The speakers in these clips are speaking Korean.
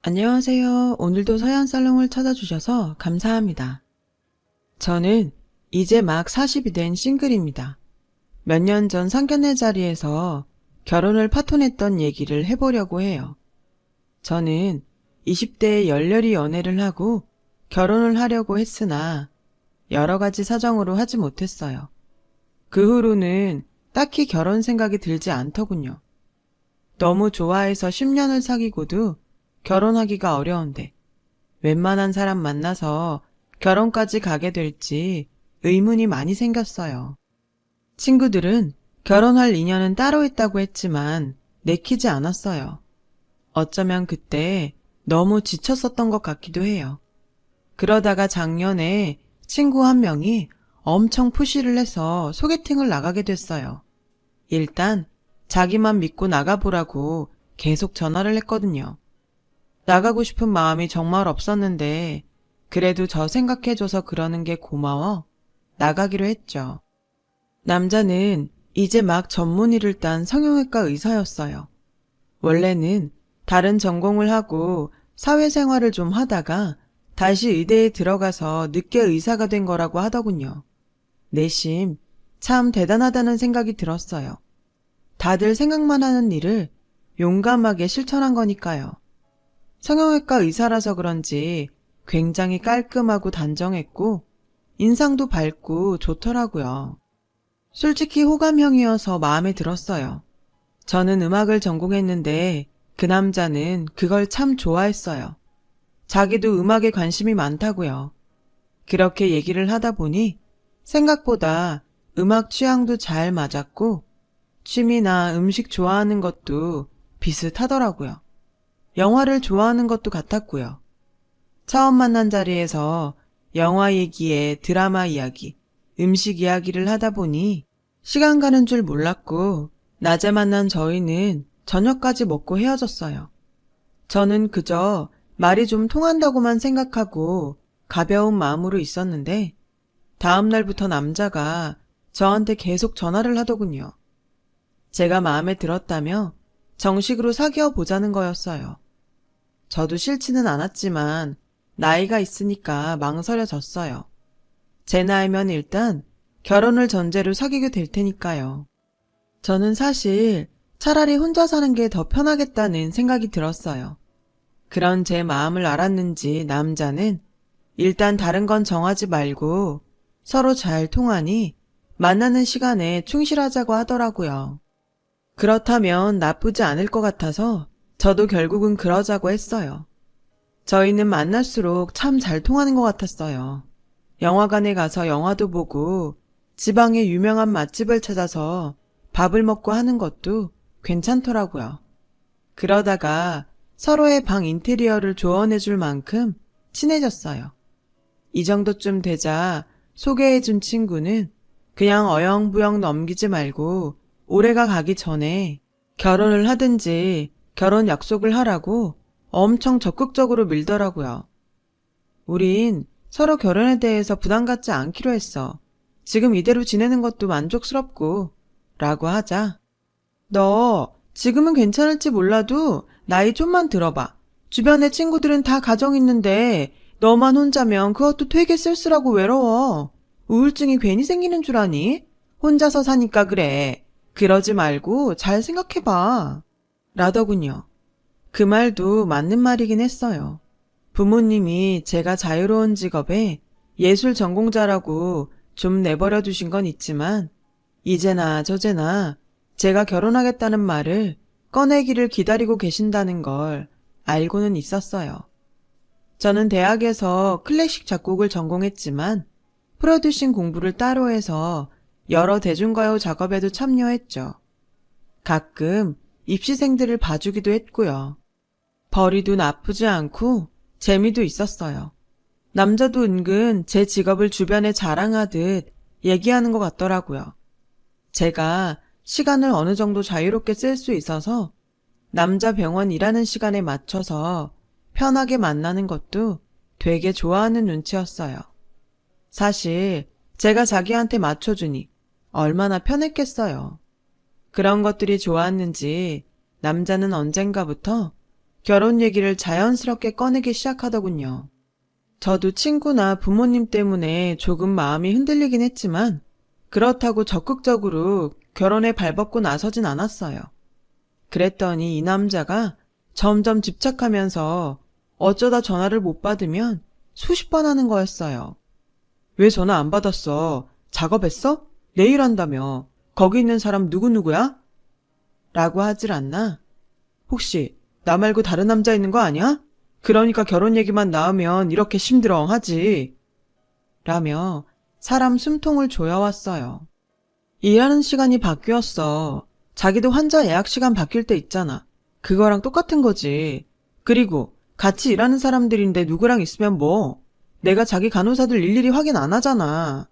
안녕하세요. 오늘도 서양살롱을 찾아주셔서 감사합니다. 저는 이제 막 40이 된 싱글입니다. 몇 년 전 상견례 자리에서 결혼을 파토냈던 얘기를 해보려고 해요. 저는 20대에 열렬히 연애를 하고 결혼을 하려고 했으나 여러 가지 사정으로 하지 못했어요. 그 후로는 딱히 결혼 생각이 들지 않더군요. 너무 좋아해서 10년을 사귀고도 결혼하기가 어려운데 웬만한 사람 만나서 결혼까지 가게 될지 의문이 많이 생겼어요. 친구들은 결혼할 인연은 따로 있다고 했지만 내키지 않았어요. 어쩌면 그때 너무 지쳤었던 것 같기도 해요. 그러다가 작년에 친구 한 명이 엄청 푸시를 해서 소개팅을 나가게 됐어요. 일단 자기만 믿고 나가보라고 계속 전화를 했거든요. 나가고 싶은 마음이 정말 없었는데 그래도 저 생각해줘서 그러는 게 고마워 나가기로 했죠. 남자는 이제 막 전문의를 딴 성형외과 의사였어요. 원래는 다른 전공을 하고 사회생활을 좀 하다가 다시 의대에 들어가서 늦게 의사가 된 거라고 하더군요. 내심 참 대단하다는 생각이 들었어요. 다들 생각만 하는 일을 용감하게 실천한 거니까요. 성형외과 의사라서 그런지 굉장히 깔끔하고 단정했고 인상도 밝고 좋더라고요. 솔직히 호감형이어서 마음에 들었어요. 저는 음악을 전공했는데 그 남자는 그걸 참 좋아했어요. 자기도 음악에 관심이 많다고요. 그렇게 얘기를 하다 보니 생각보다 음악 취향도 잘 맞았고 취미나 음식 좋아하는 것도 비슷하더라고요. 영화를 좋아하는 것도 같았고요. 처음 만난 자리에서 영화 얘기에 드라마 이야기, 음식 이야기를 하다 보니 시간 가는 줄 몰랐고 낮에 만난 저희는 저녁까지 먹고 헤어졌어요. 저는 그저 말이 좀 통한다고만 생각하고 가벼운 마음으로 있었는데 다음 날부터 남자가 저한테 계속 전화를 하더군요. 제가 마음에 들었다며 정식으로 사귀어 보자는 거였어요. 저도 싫지는 않았지만 나이가 있으니까 망설여졌어요. 제 나이면 일단 결혼을 전제로 사귀게 될 테니까요. 저는 사실 차라리 혼자 사는 게 더 편하겠다는 생각이 들었어요. 그런 제 마음을 알았는지 남자는 일단 다른 건 정하지 말고 서로 잘 통하니 만나는 시간에 충실하자고 하더라고요. 그렇다면 나쁘지 않을 것 같아서 저도 결국은 그러자고 했어요. 저희는 만날수록 참 잘 통하는 것 같았어요. 영화관에 가서 영화도 보고 지방의 유명한 맛집을 찾아서 밥을 먹고 하는 것도 괜찮더라고요. 그러다가 서로의 방 인테리어를 조언해줄 만큼 친해졌어요. 이 정도쯤 되자 소개해준 친구는 그냥 어영부영 넘기지 말고 올해가 가기 전에 결혼을 하든지 결혼 약속을 하라고 엄청 적극적으로 밀더라고요. 우린 서로 결혼에 대해서 부담 갖지 않기로 했어. 지금 이대로 지내는 것도 만족스럽고 라고 하자. 너 지금은 괜찮을지 몰라도 나이 좀만 들어봐. 주변에 친구들은 다 가정 있는데 너만 혼자면 그것도 되게 쓸쓸하고 외로워. 우울증이 괜히 생기는 줄 아니? 혼자서 사니까 그래. 그러지 말고 잘 생각해봐. 라더군요. 그 말도 맞는 말이긴 했어요. 부모님이 제가 자유로운 직업에 예술 전공자라고 좀 내버려 두신 건 있지만 이제나 저제나 제가 결혼하겠다는 말을 꺼내기를 기다리고 계신다는 걸 알고는 있었어요. 저는 대학에서 클래식 작곡을 전공했지만 프로듀싱 공부를 따로 해서 여러 대중가요 작업에도 참여했죠. 가끔 입시생들을 봐주기도 했고요. 벌이도 나쁘지 않고 재미도 있었어요. 남자도 은근 제 직업을 주변에 자랑하듯 얘기하는 것 같더라고요. 제가 시간을 어느 정도 자유롭게 쓸 수 있어서 남자 병원 일하는 시간에 맞춰서 편하게 만나는 것도 되게 좋아하는 눈치였어요. 사실 제가 자기한테 맞춰주니 얼마나 편했겠어요. 그런 것들이 좋았는지 남자는 언젠가부터 결혼 얘기를 자연스럽게 꺼내기 시작하더군요. 저도 친구나 부모님 때문에 조금 마음이 흔들리긴 했지만 그렇다고 적극적으로 결혼에 발벗고 나서진 않았어요. 그랬더니 이 남자가 점점 집착하면서 어쩌다 전화를 못 받으면 수십 번 하는 거였어요. 왜 전화 안 받았어? 작업했어? 내일 한다며. 거기 있는 사람 누구누구야? 라고 하질 않나? 혹시 나 말고 다른 남자 있는 거 아니야? 그러니까 결혼 얘기만 나오면 이렇게 심드렁하지. 라며 사람 숨통을 조여왔어요. 일하는 시간이 바뀌었어. 자기도 환자 예약 시간 바뀔 때 있잖아. 그거랑 똑같은 거지. 그리고 같이 일하는 사람들인데 누구랑 있으면 뭐. 내가 자기 간호사들 일일이 확인 안 하잖아.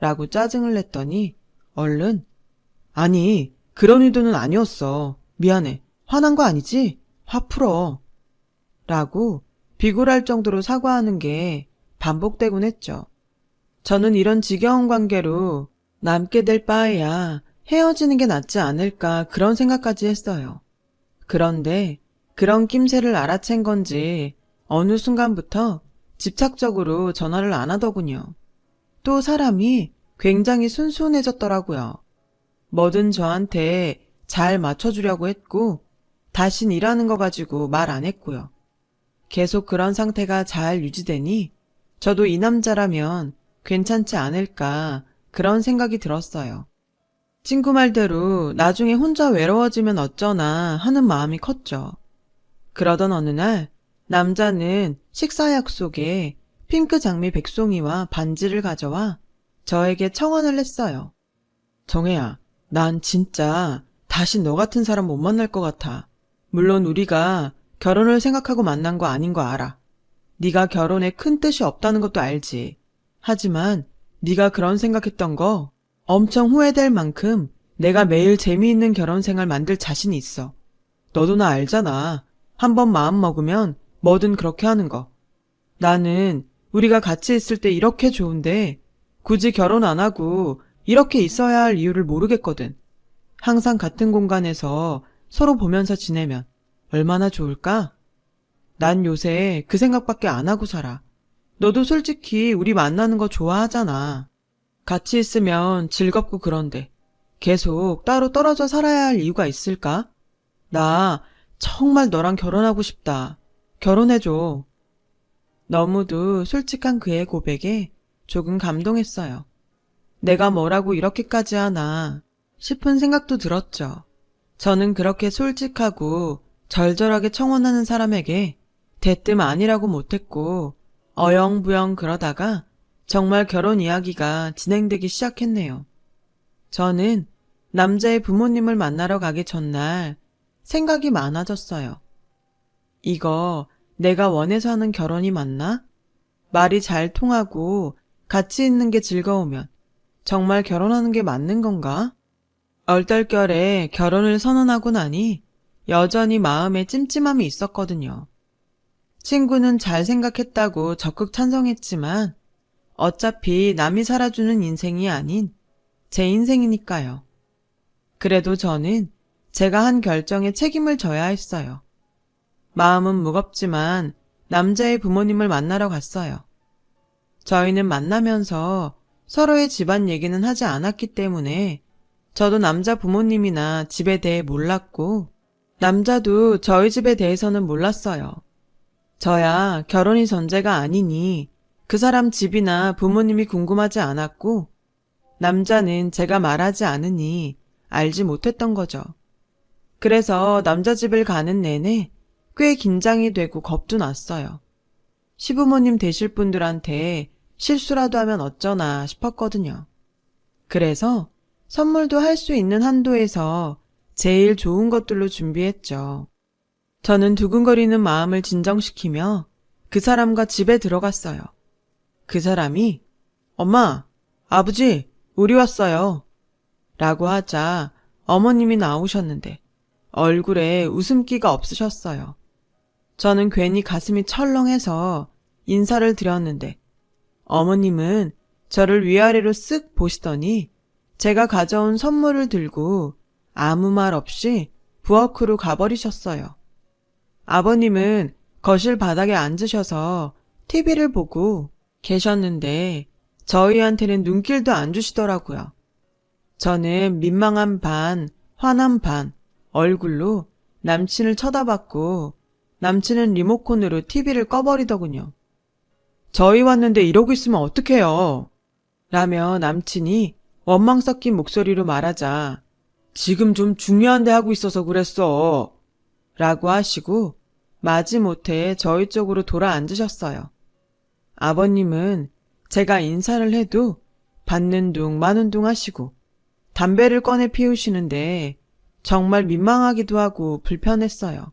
라고 짜증을 냈더니 얼른 아니 그런 의도는 아니었어. 미안해. 화난 거 아니지? 화 풀어. 라고 비굴할 정도로 사과하는 게 반복되곤 했죠. 저는 이런 지겨운 관계로 남게 될 바에야 헤어지는 게 낫지 않을까 그런 생각까지 했어요. 그런데 그런 낌새를 알아챈 건지 어느 순간부터 집착적으로 전화를 안 하더군요. 또 사람이 굉장히 순순해졌더라고요. 뭐든 저한테 잘 맞춰주려고 했고 다신 일하는 거 가지고 말 안 했고요. 계속 그런 상태가 잘 유지되니 저도 이 남자라면 괜찮지 않을까 그런 생각이 들었어요. 친구 말대로 나중에 혼자 외로워지면 어쩌나 하는 마음이 컸죠. 그러던 어느 날 남자는 식사 약속에 핑크 장미 백송이와 반지를 가져와 저에게 청혼을 했어요. 정혜야, 난 진짜 다시 너 같은 사람 못 만날 것 같아. 물론 우리가 결혼을 생각하고 만난 거 아닌 거 알아. 네가 결혼에 큰 뜻이 없다는 것도 알지. 하지만 네가 그런 생각했던 거 엄청 후회될 만큼 내가 매일 재미있는 결혼 생활 만들 자신이 있어. 너도 나 알잖아. 한번 마음 먹으면 뭐든 그렇게 하는 거. 나는 우리가 같이 있을 때 이렇게 좋은데 굳이 결혼 안 하고 이렇게 있어야 할 이유를 모르겠거든. 항상 같은 공간에서 서로 보면서 지내면 얼마나 좋을까? 난 요새 그 생각밖에 안 하고 살아. 너도 솔직히 우리 만나는 거 좋아하잖아. 같이 있으면 즐겁고 그런데 계속 따로 떨어져 살아야 할 이유가 있을까? 나 정말 너랑 결혼하고 싶다. 결혼해줘. 너무도 솔직한 그의 고백에 조금 감동했어요. 내가 뭐라고 이렇게까지 하나 싶은 생각도 들었죠. 저는 그렇게 솔직하고 절절하게 청혼하는 사람에게 대뜸 아니라고 못했고 어영부영 그러다가 정말 결혼 이야기가 진행되기 시작했네요. 저는 남자의 부모님을 만나러 가기 전날 생각이 많아졌어요. 이거 내가 원해서 하는 결혼이 맞나? 말이 잘 통하고 같이 있는 게 즐거우면 정말 결혼하는 게 맞는 건가? 얼떨결에 결혼을 선언하고 나니 여전히 마음에 찜찜함이 있었거든요. 친구는 잘 생각했다고 적극 찬성했지만 어차피 남이 살아주는 인생이 아닌 제 인생이니까요. 그래도 저는 제가 한 결정에 책임을 져야 했어요. 마음은 무겁지만 남자의 부모님을 만나러 갔어요. 저희는 만나면서 서로의 집안 얘기는 하지 않았기 때문에 저도 남자 부모님이나 집에 대해 몰랐고 남자도 저희 집에 대해서는 몰랐어요. 저야 결혼이 전제가 아니니 그 사람 집이나 부모님이 궁금하지 않았고 남자는 제가 말하지 않으니 알지 못했던 거죠. 그래서 남자 집을 가는 내내 꽤 긴장이 되고 겁도 났어요. 시부모님 되실 분들한테 실수라도 하면 어쩌나 싶었거든요. 그래서 선물도 할 수 있는 한도에서 제일 좋은 것들로 준비했죠. 저는 두근거리는 마음을 진정시키며 그 사람과 집에 들어갔어요. 그 사람이 엄마, 아버지, 우리 왔어요. 라고 하자 어머님이 나오셨는데 얼굴에 웃음기가 없으셨어요. 저는 괜히 가슴이 철렁해서 인사를 드렸는데 어머님은 저를 위아래로 쓱 보시더니 제가 가져온 선물을 들고 아무 말 없이 부엌으로 가버리셨어요. 아버님은 거실 바닥에 앉으셔서 TV를 보고 계셨는데 저희한테는 눈길도 안 주시더라고요. 저는 민망한 반, 화난 반, 얼굴로 남친을 쳐다봤고 남친은 리모컨으로 TV를 꺼버리더군요. 저희 왔는데 이러고 있으면 어떡해요? 라며 남친이 원망 섞인 목소리로 말하자 지금 좀 중요한 데 하고 있어서 그랬어. 라고 하시고 마지못해 저희 쪽으로 돌아 앉으셨어요. 아버님은 제가 인사를 해도 받는 둥 마는 둥 하시고 담배를 꺼내 피우시는데 정말 민망하기도 하고 불편했어요.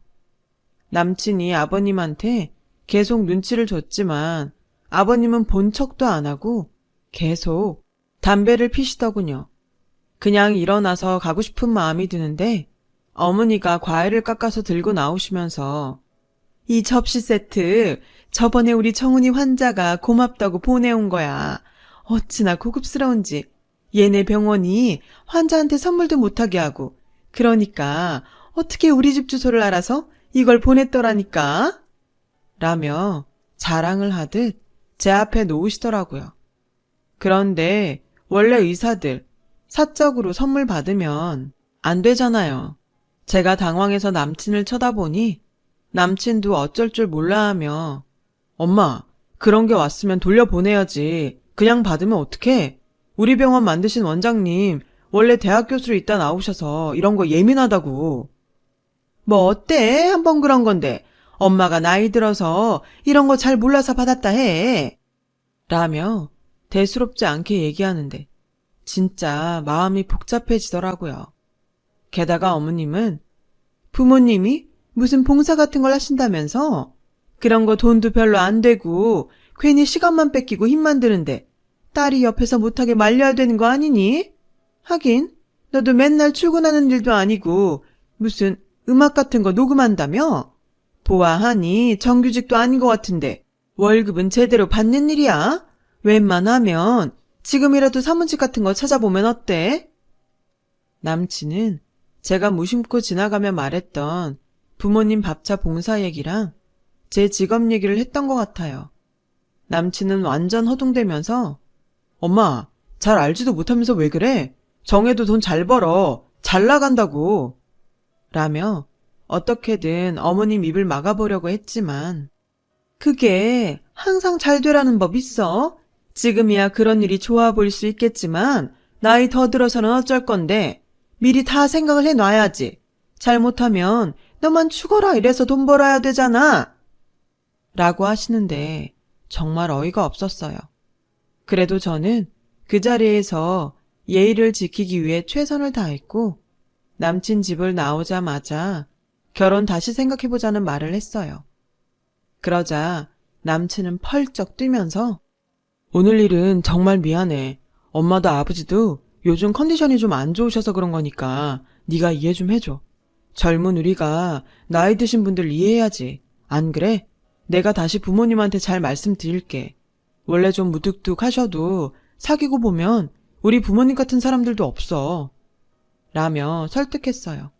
남친이 아버님한테 계속 눈치를 줬지만 아버님은 본 척도 안 하고 계속 담배를 피시더군요. 그냥 일어나서 가고 싶은 마음이 드는데 어머니가 과일을 깎아서 들고 나오시면서 이 접시 세트 저번에 우리 정은이 환자가 고맙다고 보내온 거야. 어찌나 고급스러운지. 얘네 병원이 환자한테 선물도 못하게 하고 그러니까 어떻게 우리 집 주소를 알아서 이걸 보냈더라니까? 라며 자랑을 하듯 제 앞에 놓으시더라고요. 그런데 원래 의사들 사적으로 선물 받으면 안 되잖아요. 제가 당황해서 남친을 쳐다보니 남친도 어쩔 줄 몰라 하며 엄마, 그런 게 왔으면 돌려보내야지. 그냥 받으면 어떡해? 우리 병원 만드신 원장님 원래 대학 교수로 있다 나오셔서 이런 거 예민하다고. 뭐 어때? 한번 그런 건데. 엄마가 나이 들어서 이런 거 잘 몰라서 받았다 해. 라며 대수롭지 않게 얘기하는데 진짜 마음이 복잡해지더라고요. 게다가 어머님은 부모님이 무슨 봉사 같은 걸 하신다면서 그런 거 돈도 별로 안 되고 괜히 시간만 뺏기고 힘만 드는데 딸이 옆에서 못하게 말려야 되는 거 아니니? 하긴 너도 맨날 출근하는 일도 아니고 무슨 음악 같은 거 녹음한다며? 보아하니 정규직도 아닌 것 같은데 월급은 제대로 받는 일이야? 웬만하면 지금이라도 사무직 같은 거 찾아보면 어때? 남친은 제가 무심코 지나가며 말했던 부모님 밥차 봉사 얘기랑 제 직업 얘기를 했던 것 같아요. 남친은 완전 허둥대면서 엄마, 잘 알지도 못하면서 왜 그래? 정해도 돈 잘 벌어. 잘 나간다고. 라며 어떻게든 어머님 입을 막아보려고 했지만 그게 항상 잘 되라는 법 있어? 지금이야 그런 일이 좋아 보일 수 있겠지만 나이 더 들어서는 어쩔 건데 미리 다 생각을 해놔야지. 잘못하면 너만 죽어라 이래서 돈 벌어야 되잖아. 라고 하시는데 정말 어이가 없었어요. 그래도 저는 그 자리에서 예의를 지키기 위해 최선을 다했고 남친 집을 나오자마자 결혼 다시 생각해보자는 말을 했어요. 그러자 남친은 펄쩍 뛰면서 오늘 일은 정말 미안해. 엄마도 아버지도 요즘 컨디션이 좀 안 좋으셔서 그런 거니까 네가 이해 좀 해줘. 젊은 우리가 나이 드신 분들 이해해야지. 안 그래? 내가 다시 부모님한테 잘 말씀드릴게. 원래 좀 무뚝뚝하셔도 사귀고 보면 우리 부모님 같은 사람들도 없어. 라며 설득했어요.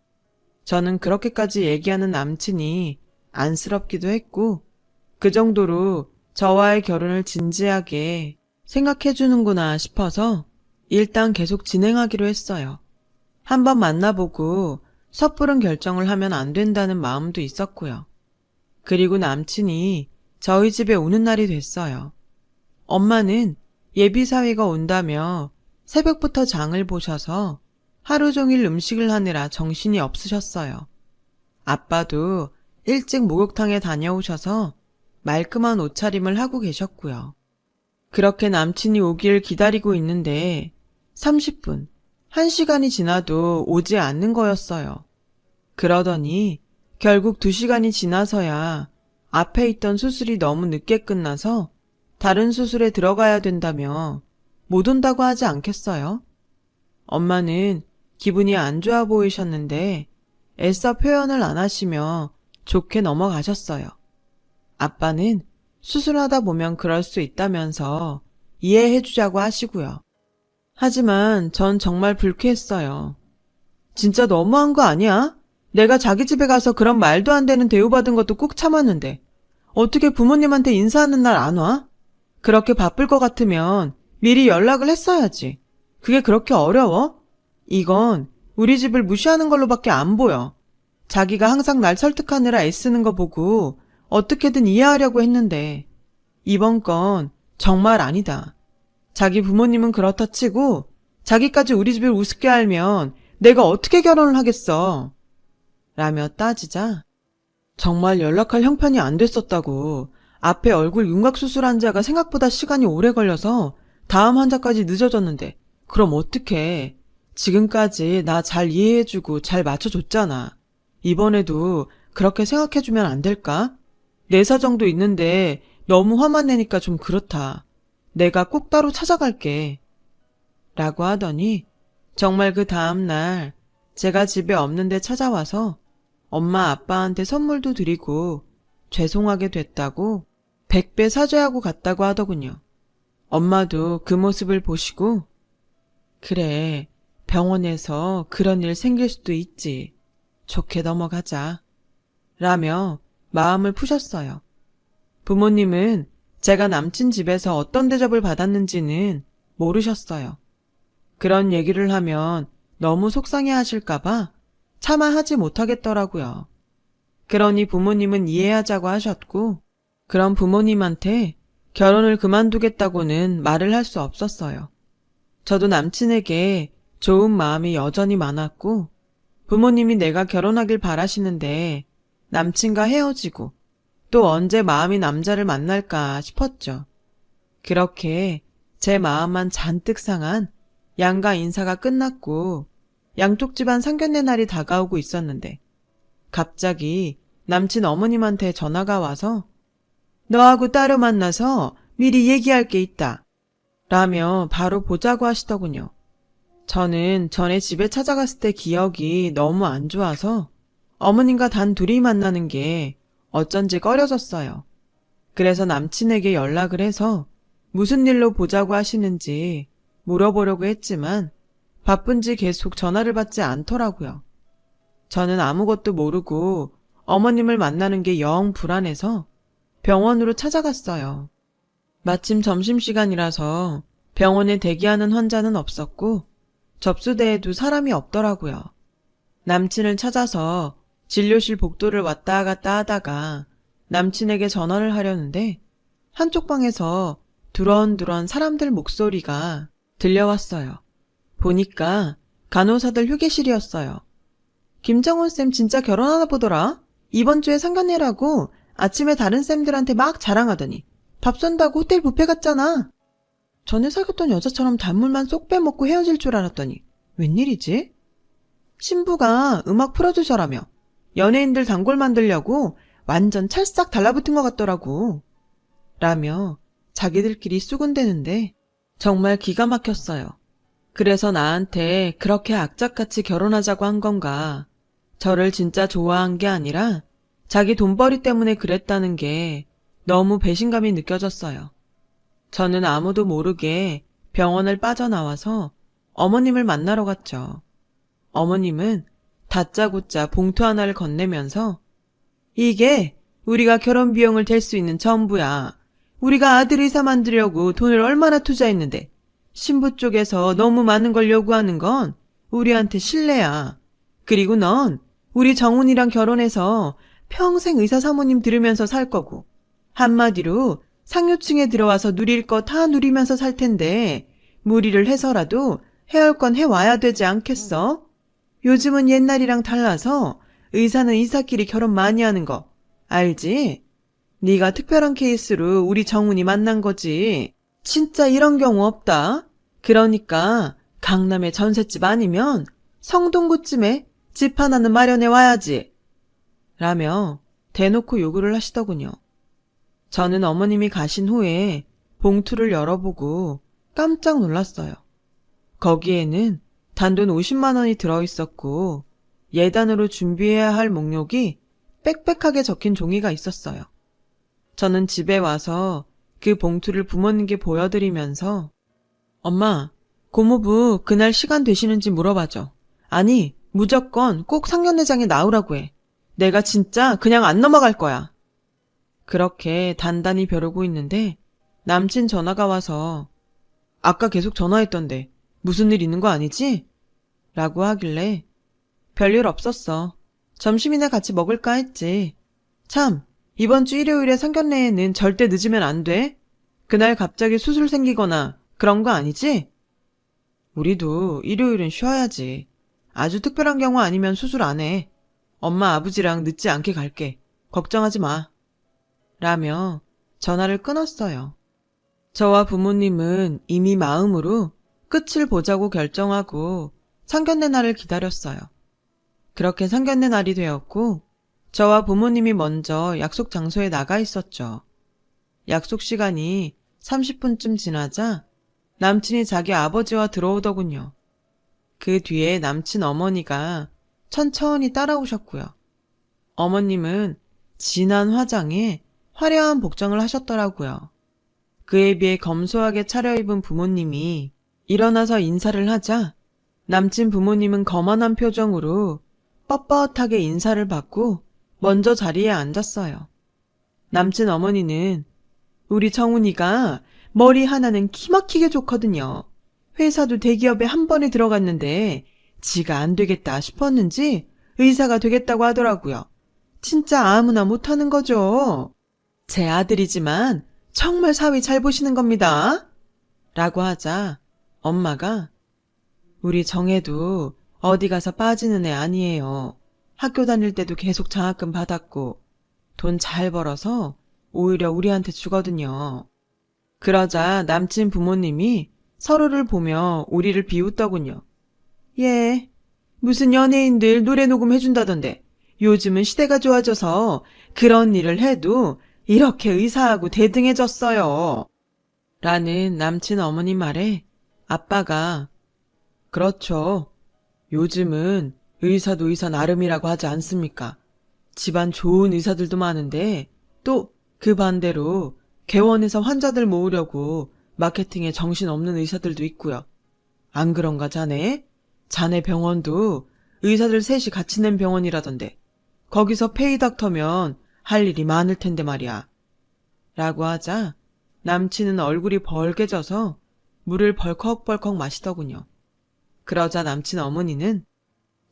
저는 그렇게까지 얘기하는 남친이 안쓰럽기도 했고 그 정도로 저와의 결혼을 진지하게 생각해주는구나 싶어서 일단 계속 진행하기로 했어요. 한번 만나보고 섣부른 결정을 하면 안 된다는 마음도 있었고요. 그리고 남친이 저희 집에 오는 날이 됐어요. 엄마는 예비사위가 온다며 새벽부터 장을 보셔서 하루 종일 음식을 하느라 정신이 없으셨어요. 아빠도 일찍 목욕탕에 다녀오셔서 말끔한 옷차림을 하고 계셨고요. 그렇게 남친이 오길 기다리고 있는데 30분, 1시간이 지나도 오지 않는 거였어요. 그러더니 결국 2시간이 지나서야 앞에 있던 수술이 너무 늦게 끝나서 다른 수술에 들어가야 된다며 못 온다고 하지 않겠어요? 엄마는 기분이 안 좋아 보이셨는데 애써 표현을 안 하시며 좋게 넘어가셨어요. 아빠는 수술하다 보면 그럴 수 있다면서 이해해주자고 하시고요. 하지만 전 정말 불쾌했어요. 진짜 너무한 거 아니야? 내가 자기 집에 가서 그런 말도 안 되는 대우받은 것도 꾹 참았는데 어떻게 부모님한테 인사하는 날 안 와? 그렇게 바쁠 것 같으면 미리 연락을 했어야지. 그게 그렇게 어려워? 이건 우리 집을 무시하는 걸로밖에 안 보여. 자기가 항상 날 설득하느라 애쓰는 거 보고 어떻게든 이해하려고 했는데 이번 건 정말 아니다. 자기 부모님은 그렇다 치고 자기까지 우리 집을 우습게 알면 내가 어떻게 결혼을 하겠어? 라며 따지자 정말 연락할 형편이 안 됐었다고 앞에 얼굴 윤곽 수술한 자가 생각보다 시간이 오래 걸려서 다음 환자까지 늦어졌는데 그럼 어떡해. 지금까지 나 잘 이해해주고 잘 맞춰줬잖아. 이번에도 그렇게 생각해주면 안 될까? 내 사정도 있는데 너무 화만 내니까 좀 그렇다. 내가 꼭 따로 찾아갈게. 라고 하더니 정말 그 다음날 제가 집에 없는데 찾아와서 엄마 아빠한테 선물도 드리고 죄송하게 됐다고 100배 사죄하고 갔다고 하더군요. 엄마도 그 모습을 보시고 그래, 병원에서 그런 일 생길 수도 있지. 좋게 넘어가자. 라며 마음을 푸셨어요. 부모님은 제가 남친 집에서 어떤 대접을 받았는지는 모르셨어요. 그런 얘기를 하면 너무 속상해 하실까봐 차마 하지 못하겠더라고요. 그러니 부모님은 이해하자고 하셨고, 그런 부모님한테 결혼을 그만두겠다고는 말을 할 수 없었어요. 저도 남친에게 좋은 마음이 여전히 많았고, 부모님이 내가 결혼하길 바라시는데 남친과 헤어지고 또 언제 마음이 남자를 만날까 싶었죠. 그렇게 제 마음만 잔뜩 상한 양가 인사가 끝났고 양쪽 집안 상견례 날이 다가오고 있었는데 갑자기 남친 어머님한테 전화가 와서 너하고 따로 만나서 미리 얘기할 게 있다. 라며 바로 보자고 하시더군요. 저는 전에 집에 찾아갔을 때 기억이 너무 안 좋아서 어머님과 단 둘이 만나는 게 어쩐지 꺼려졌어요. 그래서 남친에게 연락을 해서 무슨 일로 보자고 하시는지 물어보려고 했지만 바쁜지 계속 전화를 받지 않더라고요. 저는 아무것도 모르고 어머님을 만나는 게 영 불안해서 병원으로 찾아갔어요. 마침 점심시간이라서 병원에 대기하는 환자는 없었고 접수대에도 사람이 없더라고요. 남친을 찾아서 진료실 복도를 왔다 갔다 하다가 남친에게 전화를 하려는데 한쪽 방에서 두런두런 사람들 목소리가 들려왔어요. 보니까 간호사들 휴게실이었어요. 김정훈 쌤 진짜 결혼하나 보더라. 이번 주에 상견례라고 아침에 다른 쌤들한테 막 자랑하더니 밥 쏜다고 호텔 뷔페 갔잖아. 전에 사귀었던 여자처럼 단물만 쏙 빼먹고 헤어질 줄 알았더니 웬일이지? 신부가 음악 프로듀서라며 연예인들 단골 만들려고 완전 찰싹 달라붙은 것 같더라고. 라며 자기들끼리 쑥은대는데 정말 기가 막혔어요. 그래서 나한테 그렇게 악착같이 결혼하자고 한 건가. 저를 진짜 좋아한 게 아니라 자기 돈벌이 때문에 그랬다는 게 너무 배신감이 느껴졌어요. 저는 아무도 모르게 병원을 빠져나와서 어머님을 만나러 갔죠. 어머님은 다짜고짜 봉투 하나를 건네면서 이게 우리가 결혼 비용을 댈 수 있는 전부야. 우리가 아들 의사 만들려고 돈을 얼마나 투자했는데 신부 쪽에서 너무 많은 걸 요구하는 건 우리한테 실례야. 그리고 넌 우리 정훈이랑 결혼해서 평생 의사 사모님 들으면서 살 거고 한마디로 상류층에 들어와서 누릴 거 다 누리면서 살 텐데 무리를 해서라도 해올 건 해와야 되지 않겠어? 요즘은 옛날이랑 달라서 의사는 의사끼리 결혼 많이 하는 거 알지? 네가 특별한 케이스로 우리 정훈이 만난 거지. 진짜 이런 경우 없다. 그러니까 강남에 전셋집 아니면 성동구쯤에 집 하나는 마련해 와야지. 라며 대놓고 요구를 하시더군요. 저는 어머님이 가신 후에 봉투를 열어보고 깜짝 놀랐어요. 거기에는 단돈 50만 원이 들어있었고 예단으로 준비해야 할 목록이 빽빽하게 적힌 종이가 있었어요. 저는 집에 와서 그 봉투를 부모님께 보여드리면서 엄마, 고모부 그날 시간 되시는지 물어봐줘. 아니, 무조건 꼭 상견례장에 나오라고 해. 내가 진짜 그냥 안 넘어갈 거야. 그렇게 단단히 벼르고 있는데 남친 전화가 와서 아까 계속 전화했던데 무슨 일 있는 거 아니지? 라고 하길래 별일 없었어. 점심이나 같이 먹을까 했지. 참, 이번 주 일요일에 상견례에는 절대 늦으면 안 돼. 그날 갑자기 수술 생기거나 그런 거 아니지? 우리도 일요일은 쉬어야지. 아주 특별한 경우 아니면 수술 안 해. 엄마 아버지랑 늦지 않게 갈게. 걱정하지 마. 라며 전화를 끊었어요. 저와 부모님은 이미 마음으로 끝을 보자고 결정하고 상견례 날을 기다렸어요. 그렇게 상견례 날이 되었고 저와 부모님이 먼저 약속 장소에 나가 있었죠. 약속 시간이 30분쯤 지나자 남친이 자기 아버지와 들어오더군요. 그 뒤에 남친 어머니가 천천히 따라오셨고요. 어머님은 진한 화장에 화려한 복장을 하셨더라고요. 그에 비해 검소하게 차려입은 부모님이 일어나서 인사를 하자 남친 부모님은 거만한 표정으로 뻣뻣하게 인사를 받고 먼저 자리에 앉았어요. 남친 어머니는 우리 정훈이가 머리 하나는 기막히게 좋거든요. 회사도 대기업에 한 번에 들어갔는데 지가 안 되겠다 싶었는지 의사가 되겠다고 하더라고요. 진짜 아무나 못하는 거죠. 제 아들이지만 정말 사위 잘 보시는 겁니다. 라고 하자 엄마가 우리 정혜도 어디 가서 빠지는 애 아니에요. 학교 다닐 때도 계속 장학금 받았고 돈 잘 벌어서 오히려 우리한테 주거든요. 그러자 남친 부모님이 서로를 보며 우리를 비웃더군요. 예, 무슨 연예인들 노래 녹음해준다던데 요즘은 시대가 좋아져서 그런 일을 해도 이렇게 의사하고 대등해졌어요. 라는 남친 어머님 말에 아빠가 그렇죠. 요즘은 의사도 의사 나름이라고 하지 않습니까? 집안 좋은 의사들도 많은데 또 그 반대로 개원해서 환자들 모으려고 마케팅에 정신없는 의사들도 있고요. 안 그런가 자네? 자네 병원도 의사들 셋이 같이 낸 병원이라던데 거기서 페이닥터면 할 일이 많을 텐데 말이야. 라고 하자 남친은 얼굴이 벌개져서 물을 벌컥벌컥 마시더군요. 그러자 남친 어머니는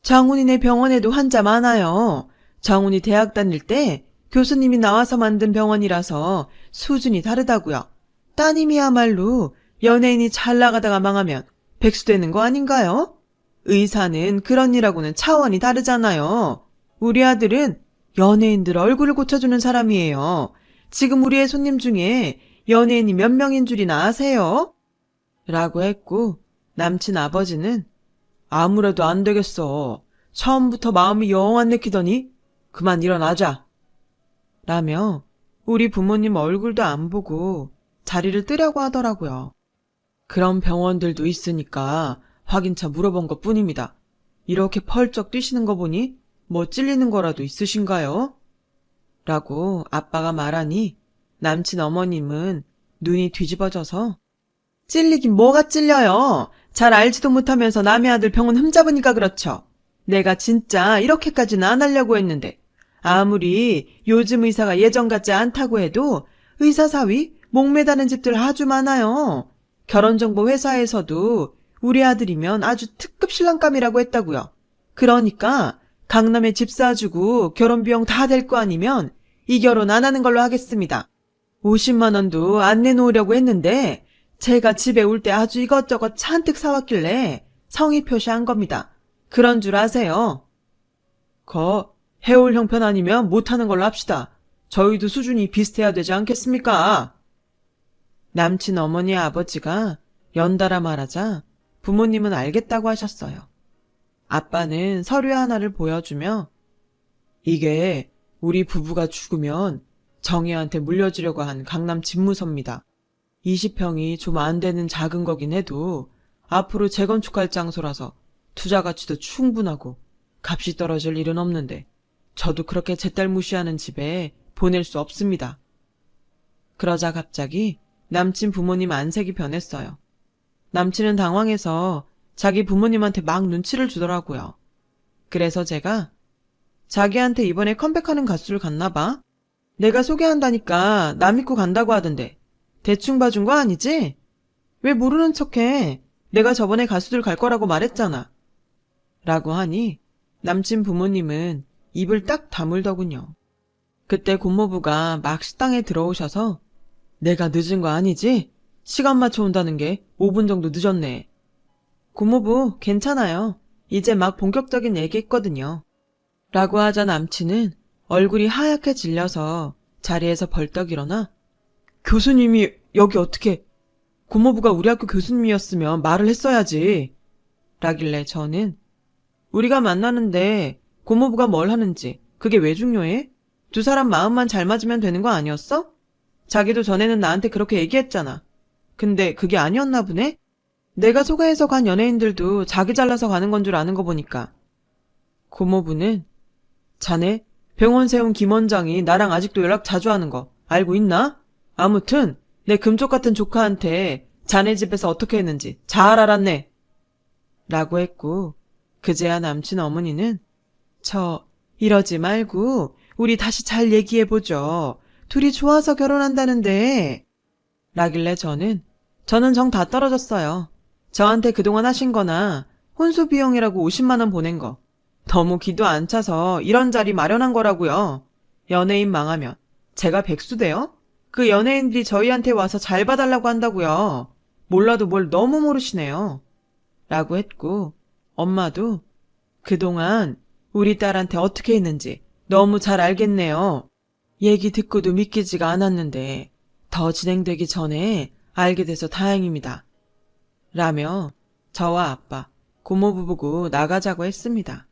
정훈이네 병원에도 환자 많아요. 정훈이 대학 다닐 때 교수님이 나와서 만든 병원이라서 수준이 다르다고요. 따님이야말로 연예인이 잘 나가다가 망하면 백수되는 거 아닌가요? 의사는 그런 일하고는 차원이 다르잖아요. 우리 아들은 연예인들 얼굴을 고쳐주는 사람이에요. 지금 우리의 손님 중에 연예인이 몇 명인 줄이나 아세요? 라고 했고 남친 아버지는 아무래도 안 되겠어. 처음부터 마음이 영 안 내키더니 그만 일어나자. 라며 우리 부모님 얼굴도 안 보고 자리를 뜨려고 하더라고요. 그런 병원들도 있으니까 확인차 물어본 것 뿐입니다. 이렇게 펄쩍 뛰시는 거 보니 뭐 찔리는 거라도 있으신가요? 라고 아빠가 말하니 남친 어머님은 눈이 뒤집어져서 찔리긴 뭐가 찔려요. 잘 알지도 못하면서 남의 아들 병원 흠잡으니까 그렇죠. 내가 진짜 이렇게까지는 안 하려고 했는데 아무리 요즘 의사가 예전 같지 않다고 해도 의사 사위 목매다는 집들 아주 많아요. 결혼정보 회사에서도 우리 아들이면 아주 특급 신랑감이라고 했다고요. 그러니까 강남에 집 사주고 결혼 비용 다 될 거 아니면 이 결혼 안 하는 걸로 하겠습니다. 50만 원도 안 내놓으려고 했는데 제가 집에 올 때 아주 이것저것 잔뜩 사왔길래 성의 표시한 겁니다. 그런 줄 아세요? 해올 형편 아니면 못하는 걸로 합시다. 저희도 수준이 비슷해야 되지 않겠습니까? 남친 어머니 아버지가 연달아 말하자 부모님은 알겠다고 하셨어요. 아빠는 서류 하나를 보여주며 이게 우리 부부가 죽으면 정혜한테 물려주려고 한 강남 집무서입니다. 20평이 좀 안 되는 작은 거긴 해도 앞으로 재건축할 장소라서 투자 가치도 충분하고 값이 떨어질 일은 없는데 저도 그렇게 제 딸 무시하는 집에 보낼 수 없습니다. 그러자 갑자기 남친 부모님 안색이 변했어요. 남친은 당황해서 자기 부모님한테 막 눈치를 주더라고요. 그래서 제가 자기한테 이번에 컴백하는 가수를 갔나 봐. 내가 소개한다니까 나 믿고 간다고 하던데 대충 봐준 거 아니지? 왜 모르는 척해? 내가 저번에 가수들 갈 거라고 말했잖아. 라고 하니 남친 부모님은 입을 딱 다물더군요. 그때 고모부가 막 식당에 들어오셔서 내가 늦은 거 아니지? 시간 맞춰 온다는 게 5분 정도 늦었네. 고모부 괜찮아요. 이제 막 본격적인 얘기 있거든요. 라고 하자 남친은 얼굴이 하얗게 질려서 자리에서 벌떡 일어나 교수님이 여기 어떻게 고모부가 우리 학교 교수님이었으면 말을 했어야지. 라길래 저는 우리가 만나는데 고모부가 뭘 하는지 그게 왜 중요해? 두 사람 마음만 잘 맞으면 되는 거 아니었어? 자기도 전에는 나한테 그렇게 얘기했잖아. 근데 그게 아니었나 보네? 내가 소개해서 간 연예인들도 자기 잘나서 가는 건 줄 아는 거 보니까. 고모부는 자네 병원 세운 김 원장이 나랑 아직도 연락 자주 하는 거 알고 있나? 아무튼 내 금쪽 같은 조카한테 자네 집에서 어떻게 했는지 잘 알았네. 라고 했고 그제야 남친 어머니는 이러지 말고 우리 다시 잘 얘기해보죠. 둘이 좋아서 결혼한다는데. 라길래 저는 정 다 떨어졌어요. 저한테 그동안 하신 거나 혼수 비용이라고 50만 원 보낸 거. 너무 기도 안 차서 이런 자리 마련한 거라고요. 연예인 망하면 제가 백수 돼요? 그 연예인들이 저희한테 와서 잘 봐달라고 한다고요. 몰라도 뭘 너무 모르시네요. 라고 했고 엄마도 그동안 우리 딸한테 어떻게 했는지 너무 잘 알겠네요. 얘기 듣고도 믿기지가 않았는데 더 진행되기 전에 알게 돼서 다행입니다. 라며 저와 아빠, 고모부 보고 나가자고 했습니다.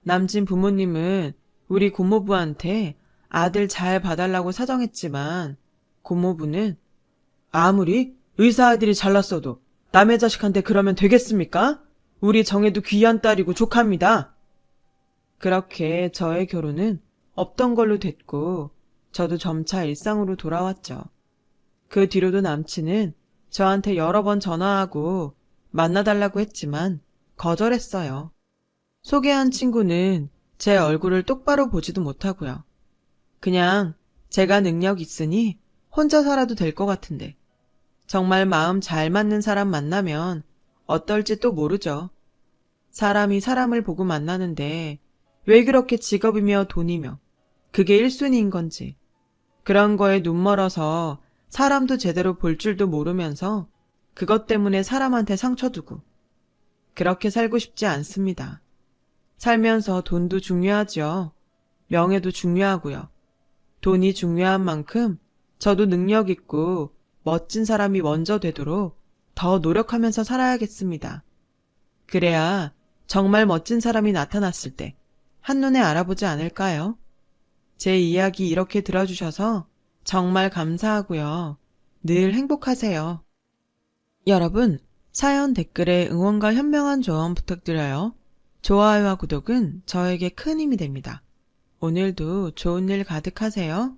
남친 부모님은 우리 고모부한테 아들 잘 봐달라고 사정했지만 고모부는 아무리 의사 아들이 잘났어도 남의 자식한테 그러면 되겠습니까? 우리 정혜도 귀한 딸이고 조카입니다. 그렇게 저의 결혼은 없던 걸로 됐고 저도 점차 일상으로 돌아왔죠. 그 뒤로도 남친은 저한테 여러 번 전화하고 만나달라고 했지만 거절했어요. 소개한 친구는 제 얼굴을 똑바로 보지도 못하고요. 그냥 제가 능력 있으니 혼자 살아도 될 것 같은데 정말 마음 잘 맞는 사람 만나면 어떨지 또 모르죠. 사람이 사람을 보고 만나는데 왜 그렇게 직업이며 돈이며 그게 1순위인 건지 그런 거에 눈멀어서 사람도 제대로 볼 줄도 모르면서 그것 때문에 사람한테 상처 두고 그렇게 살고 싶지 않습니다. 살면서 돈도 중요하죠. 명예도 중요하고요. 돈이 중요한 만큼 저도 능력 있고 멋진 사람이 먼저 되도록 더 노력하면서 살아야겠습니다. 그래야 정말 멋진 사람이 나타났을 때 한눈에 알아보지 않을까요? 제 이야기 이렇게 들어주셔서 정말 감사하고요. 늘 행복하세요. 여러분, 사연 댓글에 응원과 현명한 조언 부탁드려요. 좋아요와 구독은 저에게 큰 힘이 됩니다. 오늘도 좋은 일 가득하세요.